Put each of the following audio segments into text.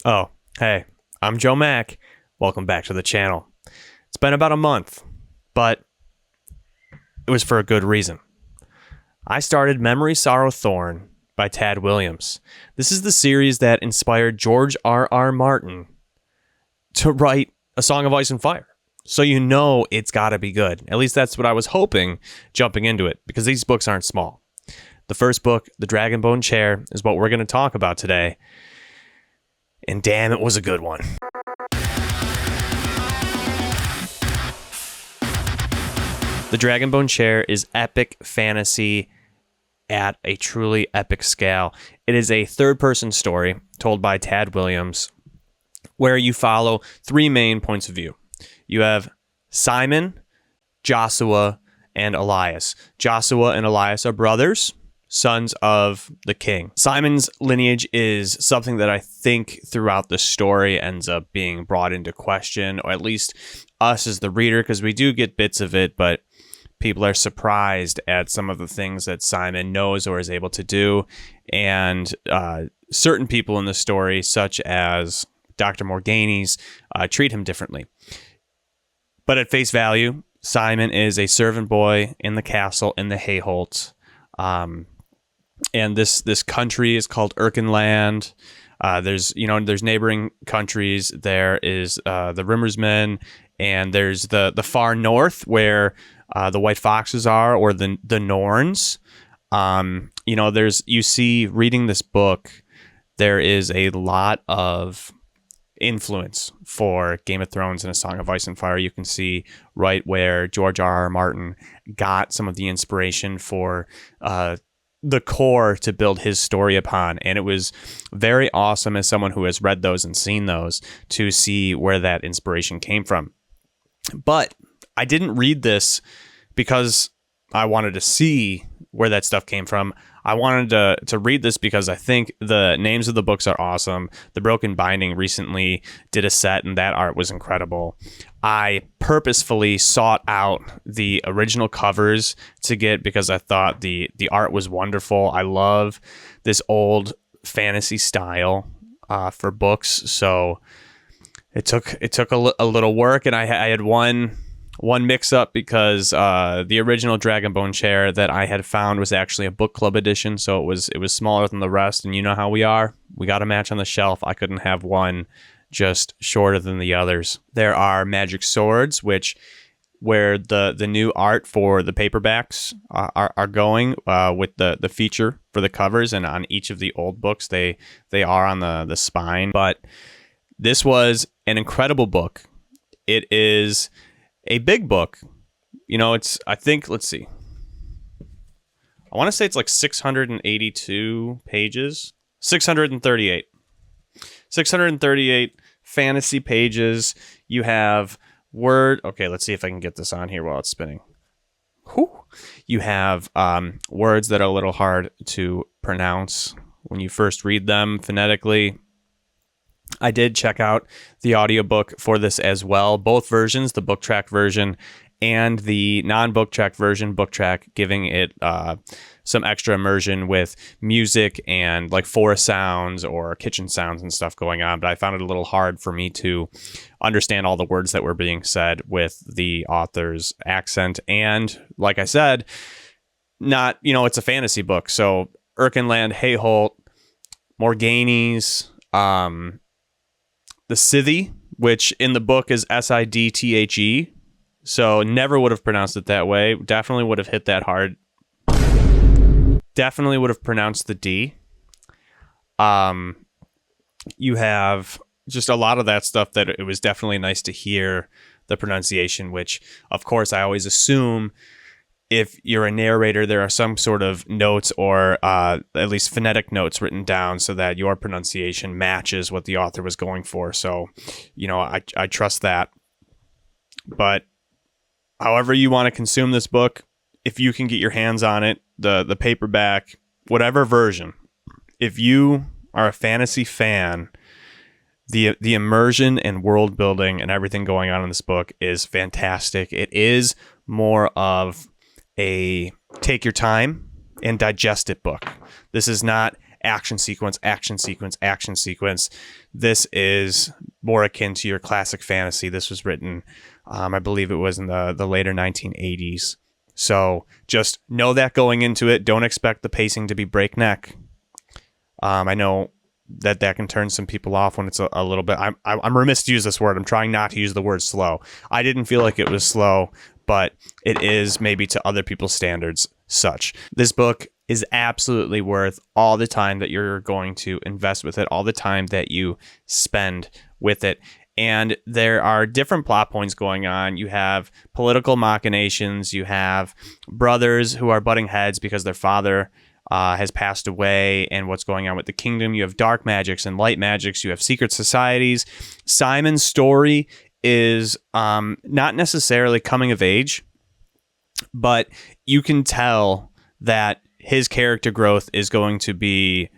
Oh, hey, I'm Joe Mack. Welcome back to the channel. It's been about a month, but it was for a good reason. I started Memory, Sorrow, Thorn by Tad Williams. This is the series that inspired George R.R. Martin to write A Song of Ice and Fire. So you know it's got to be good. At least that's what I was hoping jumping into it, because these books aren't small. The first book, The Dragonbone Chair, is what we're going to talk about today. And damn, it was a good one. The Dragonbone Chair is epic fantasy at a truly epic scale. It is a third-person story told by Tad Williams, where you follow three main points of view. You have Simon, Joshua, and Elias. Joshua and Elias are brothers, sons of the king. Simon's lineage is something that I think throughout the story ends up being brought into question, or at least us as the reader, because we do get bits of it, but people are surprised at some of the things that Simon knows or is able to do, and certain people in the story, such as Dr. Morgani's, treat him differently. But at face value, Simon is a servant boy in the castle in the Hayholt. And this country is called Erkenland. There's neighboring countries. There is the Rimmersmen, and there's the far north where the White Foxes are, or the Norns. You see, reading this book, there is a lot of influence for Game of Thrones and A Song of Ice and Fire. You can see right where George R.R. Martin got some of the inspiration for the core to build his story upon. And it was very awesome, as someone who has read those and seen those, to see where that inspiration came from. But I didn't read this because I wanted to see where that stuff came from. I wanted to read this because I think the names of the books are awesome. The Broken Binding recently did a set, and that art was incredible. I purposefully sought out the original covers to get, because I thought the art was wonderful. I love this old fantasy style for books, so it took a little work, and I had one mix up, because the original Dragonbone Chair that I had found was actually a book club edition, so it was smaller than the rest, and you know how we are. We got a match on the shelf. I couldn't have one just shorter than the others. There are magic swords, where the new art for the paperbacks are going with the feature for the covers, and on each of the old books they are on the spine. But this was an incredible book. It is a big book. I think, let's see. I want to say it's like 682 pages. 638. 638 fantasy pages. You have okay, let's see if I can get this on here while it's spinning. Whew. You have words that are a little hard to pronounce when you first read them phonetically. I did check out the audiobook for this as well. Both versions, the book track version and the non-book track version. Book track giving it some extra immersion with music and like forest sounds or kitchen sounds and stuff going on. But I found it a little hard for me to understand all the words that were being said with the author's accent. And like I said, it's a fantasy book. So Erkenland, Hayholt, Morgani's, the Scythe, which in the book is Sidthe, so never would have pronounced it that way. Definitely would have hit that hard. Definitely would have pronounced the D. You have just a lot of that stuff that it was definitely nice to hear the pronunciation, which, of course, I always assume if you're a narrator, there are some sort of notes, or at least phonetic notes written down, so that your pronunciation matches what the author was going for. So, I trust that. But however you want to consume this book, if you can get your hands on it, the paperback, whatever version, if you are a fantasy fan, the immersion and world building and everything going on in this book is fantastic. It is more of a take your time and digest it book. This is not action sequence, action sequence, action sequence. This is more akin to your classic fantasy. This was written, I believe it was in the later 1980s. So just know that going into it. Don't expect the pacing to be breakneck. I know that can turn some people off when it's a little bit. I'm remiss to use this word. I'm trying not to use the word slow. I didn't feel like it was slow, but it is maybe to other people's standards such. This book is absolutely worth all the time that you're going to invest with it, all the time that you spend with it. And there are different plot points going on. You have political machinations. You have brothers who are butting heads because their father has passed away, and what's going on with the kingdom. You have dark magics and light magics. You have secret societies. Simon's story is not necessarily coming of age, but you can tell that his character growth is going to be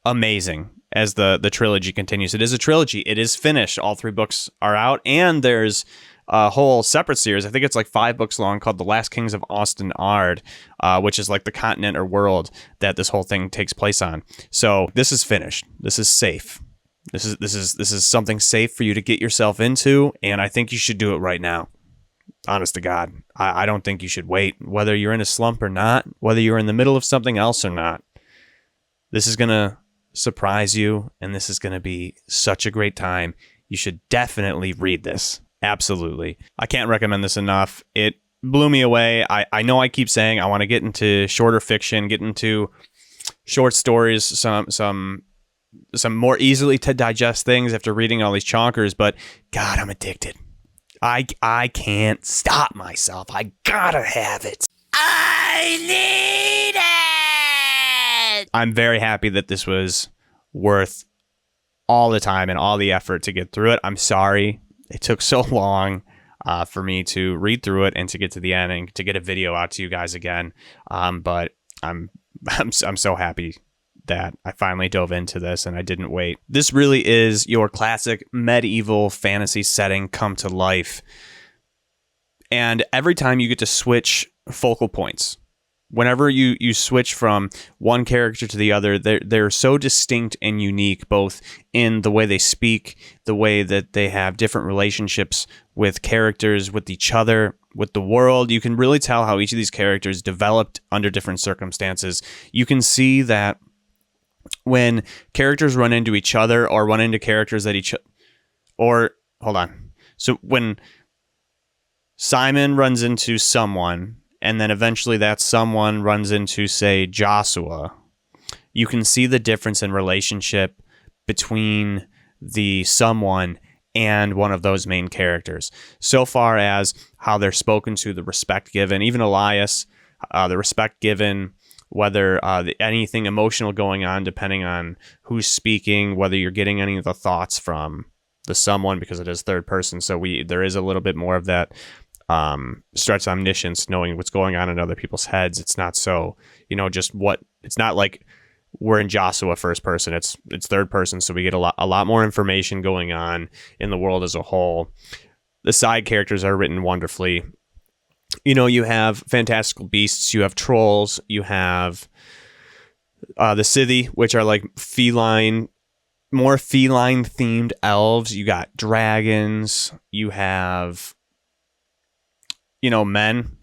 amazing as the trilogy continues. It is a trilogy. It is finished. All 3 books are out, and there's a whole separate series. I think it's like 5 books long, called The Last Kings of Austin Ard, which is like the continent or world that this whole thing takes place on. So this is finished. This is safe. This is something safe for you to get yourself into, and I think you should do it right now. Honest to God, I don't think you should wait, whether you're in a slump or not, whether you're in the middle of something else or not. This is gonna surprise you, and this is gonna be such a great time. You should definitely read this. Absolutely. I can't recommend this enough. It blew me away. I know I keep saying I want to get into shorter fiction, get into short stories, some more easily to digest things after reading all these chonkers, but God, I'm addicted. I can't stop myself. I gotta have it. I need it. I'm very happy that this was worth all the time and all the effort to get through it. I'm sorry it took so long for me to read through it and to get to the end and to get a video out to you guys again. But I'm so happy that I finally dove into this and I didn't wait. This really is your classic medieval fantasy setting come to life. And every time you get to switch focal points, whenever you switch from one character to the other, they're so distinct and unique, both in the way they speak, the way that they have different relationships with characters, with each other, with the world. You can really tell how each of these characters developed under different circumstances. You can see that when characters run into each other or run into characters that So when Simon runs into someone, and then eventually that someone runs into, say, Joshua, you can see the difference in relationship between the someone and one of those main characters. So far as how they're spoken to, the respect given, even Elias, the respect given, whether anything emotional going on, depending on who's speaking, whether you're getting any of the thoughts from the someone, because it is third person. So there is a little bit more of that stretch omniscience, knowing what's going on in other people's heads. It's not so, it's not like we're in Joshua first person. It's third person. So we get a lot more information going on in the world as a whole. The side characters are written wonderfully. You have fantastical beasts, you have trolls, you have the Scythi, which are like more feline themed elves. You got dragons, you have men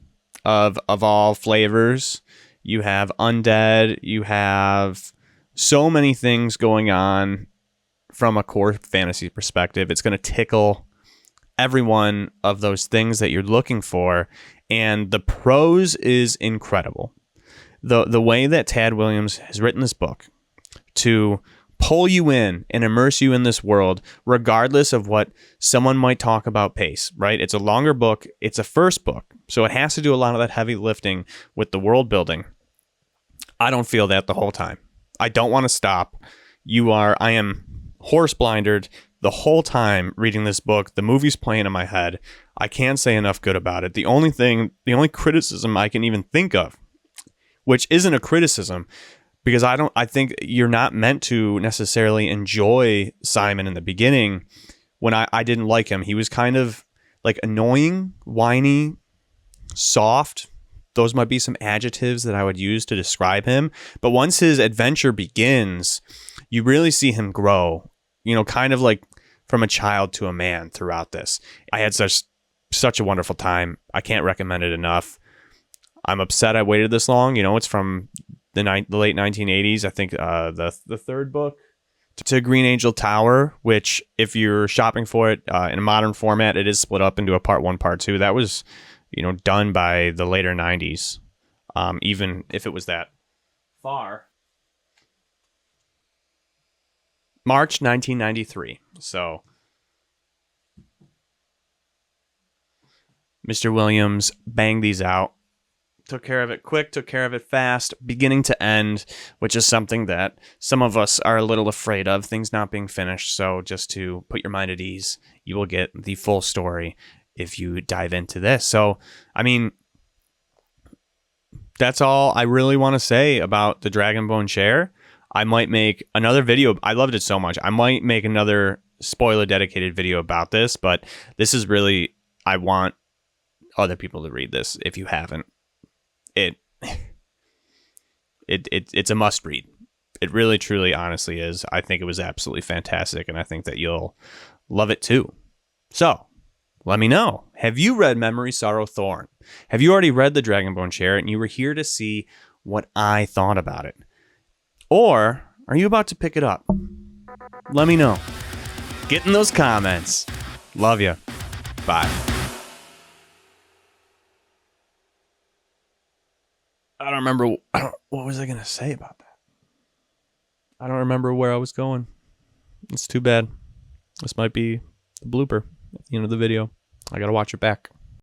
of all flavors, you have undead, you have so many things going on from a core fantasy perspective. It's going to tickle every one of those things that you're looking for, and the prose is incredible. The way that Tad Williams has written this book to pull you in and immerse you in this world, regardless of what someone might talk about pace, right? It's a longer book. It's a first book, so it has to do a lot of that heavy lifting with the world building. I don't feel that the whole time. I don't want to stop. I am horse blinded the whole time reading this book. The movie's playing in my head. I can't say enough good about it. The only criticism I can even think of, which isn't a criticism, because I think you're not meant to necessarily enjoy Simon in the beginning. When I didn't like him, he was kind of like annoying, whiny, soft, those might be some adjectives that I would use to describe him. But once his adventure begins, you really see him grow, kind of like from a child to a man throughout this. I had such a wonderful time. I can't recommend it enough. I'm upset I waited this long. It's from the late 1980s. I think the third book to Green Angel Tower, which if you're shopping for it in a modern format, it is split up into a part 1, part 2. That was, done by the later 90s, even if it was that far. March 1993. So Mr. Williams banged these out. Took care of it quick, took care of it fast, beginning to end, which is something that some of us are a little afraid of, things not being finished. So just to put your mind at ease, you will get the full story if you dive into this. So, that's all I really want to say about the Dragonbone Chair. I might make another video. I loved it so much. I might make another spoiler dedicated video about this, but this is really, I want other people to read this if you haven't. It's a must read. It really, truly, honestly is. I think it was absolutely fantastic, and I think that you'll love it too. So, let me know. Have you read Memory, Sorrow, Thorn? Have you already read the Dragonbone Chair and you were here to see what I thought about it? Or are you about to pick it up? Let me know. Get in those comments. Love you. Bye. I don't remember. What was I going to say about that? I don't remember where I was going. It's too bad. This might be the blooper at the end of the video. I got to watch it back.